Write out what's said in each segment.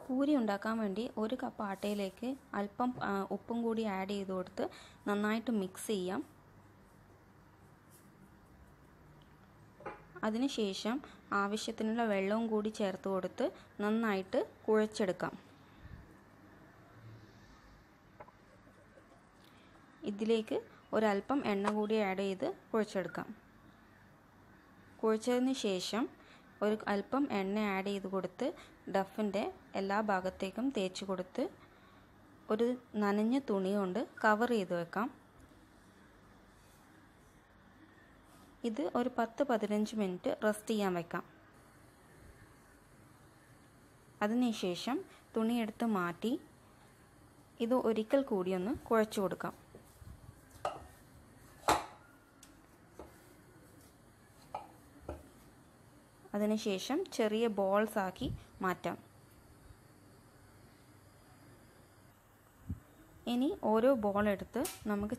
പൂരി ഉണ്ടാക്കാൻ വേണ്ടി ഒരു കപ്പ് ആട്ടയിലേക്ക് അല്പം ഉപ്പും കൂടി ആഡ് ചെയ്ത് കൊടുത്ത് നന്നായിട്ട് മിക്സ് ചെയ്യാം. അതിനുശേഷം ആവശ്യത്തിനുള്ള വെള്ളവും കൂടി ചേർത്ത് കൊടുത്ത് നന്നായിട്ട് കുഴച്ചെടുക്കാം. ഇതിലേക്ക് ഒരല്പം എണ്ണ കൂടി ആഡ് ചെയ്ത് കുഴച്ചെടുക്കാം. കുഴച്ചതിന് ശേഷം ഒരു അല്പം എണ്ണ ആഡ് ചെയ്ത് കൊടുത്ത് ഡഫിൻ്റെ എല്ലാ ഭാഗത്തേക്കും തേച്ച് കൊടുത്ത് ഒരു നനഞ്ഞ തുണി കൊണ്ട് കവർ ചെയ്ത് വെക്കാം. ഇത് ഒരു 10-15 മിനിറ്റ് റെസ്റ്റ് ചെയ്യാൻ വെക്കാം. അതിനുശേഷം തുണിയെടുത്ത് മാറ്റി ഇത് ഒരിക്കൽ കൂടി ഒന്ന് കുഴച്ചു കൊടുക്കാം. അതിനുശേഷം ചെറിയ ബോൾസ് ആക്കി മാറ്റാം. ഇനി ഓരോ ബോൾ എടുത്ത് നമുക്ക്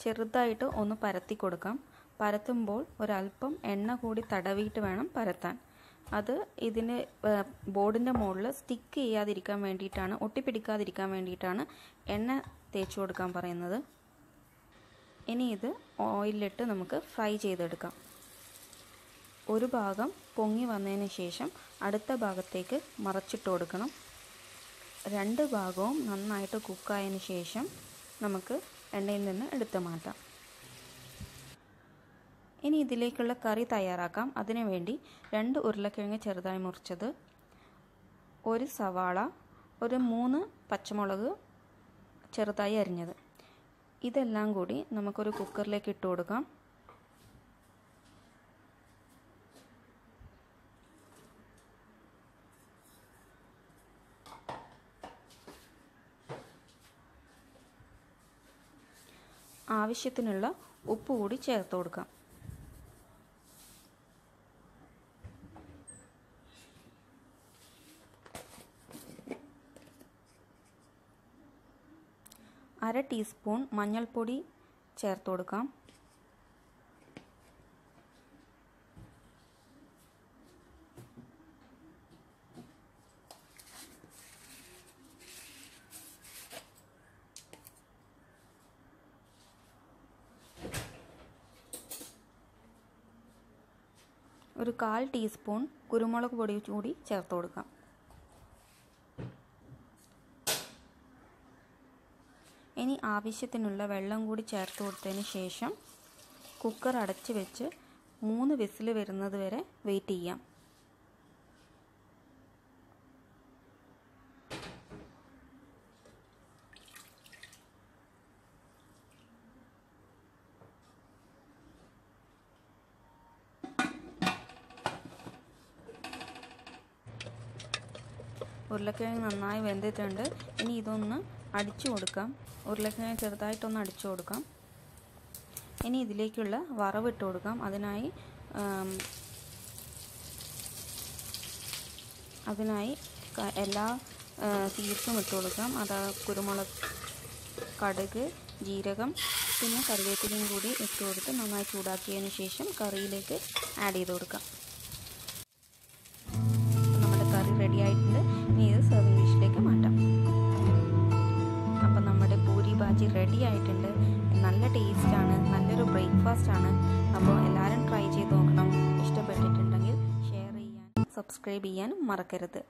ചെറുതായിട്ട് ഒന്ന് പരത്തി കൊടുക്കാം. പരത്തുമ്പോൾ ഒരല്പം എണ്ണ കൂടി തടവിയിട്ട് വേണം പരത്താൻ. അത് ഇതിന് ബോർഡിൻ്റെ മുകളിൽ സ്റ്റിക്ക് ചെയ്യാതിരിക്കാൻ വേണ്ടിയിട്ടാണ്, ഒട്ടിപ്പിടിക്കാതിരിക്കാൻ വേണ്ടിയിട്ടാണ് എണ്ണ തേച്ച് കൊടുക്കാൻ പറയുന്നത്. ഇനി ഇത് ഓയിലിട്ട് നമുക്ക് ഫ്രൈ ചെയ്തെടുക്കാം. ഒരു ഭാഗം പൊങ്ങി വന്നതിന് ശേഷം അടുത്ത ഭാഗത്തേക്ക് മറച്ചിട്ട് കൊടുക്കണം. രണ്ട് ഭാഗവും നന്നായിട്ട് കുക്കായതിന് ശേഷം നമുക്ക് എണ്ണയിൽ നിന്ന് എടുത്ത് മാറ്റാം. ഇനി ഇതിലേക്കുള്ള കറി തയ്യാറാക്കാം. അതിനുവേണ്ടി 2 ഉരുളക്കിഴങ്ങ് ചെറുതായി മുറിച്ചത്, ഒരു സവാള, ഒരു 3 പച്ചമുളക് ചെറുതായി അരിഞ്ഞത്, ഇതെല്ലാം കൂടി നമുക്കൊരു കുക്കറിലേക്ക് ഇട്ട് കൊടുക്കാം. ആവശ്യത്തിനുള്ള ഉപ്പ് കൂടി ചേർത്ത് കൊടുക്കാം. അര ടീസ്പൂൺ മഞ്ഞൾപ്പൊടി ചേർത്ത് കൊടുക്കാം. ഒരു 1/4 ടീസ്പൂൺ കുരുമുളക് പൊടി കൂടി ചേർത്ത് കൊടുക്കാം. ഇനി ആവശ്യത്തിനുള്ള വെള്ളം കൂടി ചേർത്ത് കൊടുത്തതിന് ശേഷം കുക്കർ അടച്ച് വെച്ച് 3 വിസിൽ വരുന്നത് വരെ വെയിറ്റ് ചെയ്യാം. ഉരുളക്കിഴങ്ങ് നന്നായി വെന്തിട്ടുണ്ട്. ഇനി ഇതൊന്ന് അടിച്ചു കൊടുക്കാം. ഉരുളക്കിഴങ്ങ് ചെറുതായിട്ടൊന്ന് അടിച്ചു കൊടുക്കാം. ഇനി ഇതിലേക്കുള്ള വറവിട്ട് കൊടുക്കാം. അതിനായി എല്ലാ സീഡ്സും ഇട്ട് കൊടുക്കാം. കുരുമുളക്, കടുക്, ജീരകം, പിന്നെ കറിവേപ്പിലയും കൂടി ഇട്ട് കൊടുത്ത് നന്നായി ചൂടാക്കിയതിന് ശേഷം കറിയിലേക്ക് ആഡ് ചെയ്ത് കൊടുക്കാം. നമ്മുടെ കറി റെഡി ആയിട്ടുണ്ട്. ഇനി ഇത് സെർവിങ് ഡിഷിലേക്ക് മാറ്റാം. അപ്പം നമ്മുടെ പൂരി ഭാജി റെഡി ആയിട്ടുണ്ട്. നല്ല ടേസ്റ്റാണ്, നല്ലൊരു ബ്രേക്ക്ഫാസ്റ്റ് ആണ്. അപ്പോൾ എല്ലാവരും ട്രൈ ചെയ്ത് നോക്കണം. ഇഷ്ടപ്പെട്ടിട്ടുണ്ടെങ്കിൽ ഷെയർ ചെയ്യാനും സബ്സ്ക്രൈബ് ചെയ്യാനും മറക്കരുത്.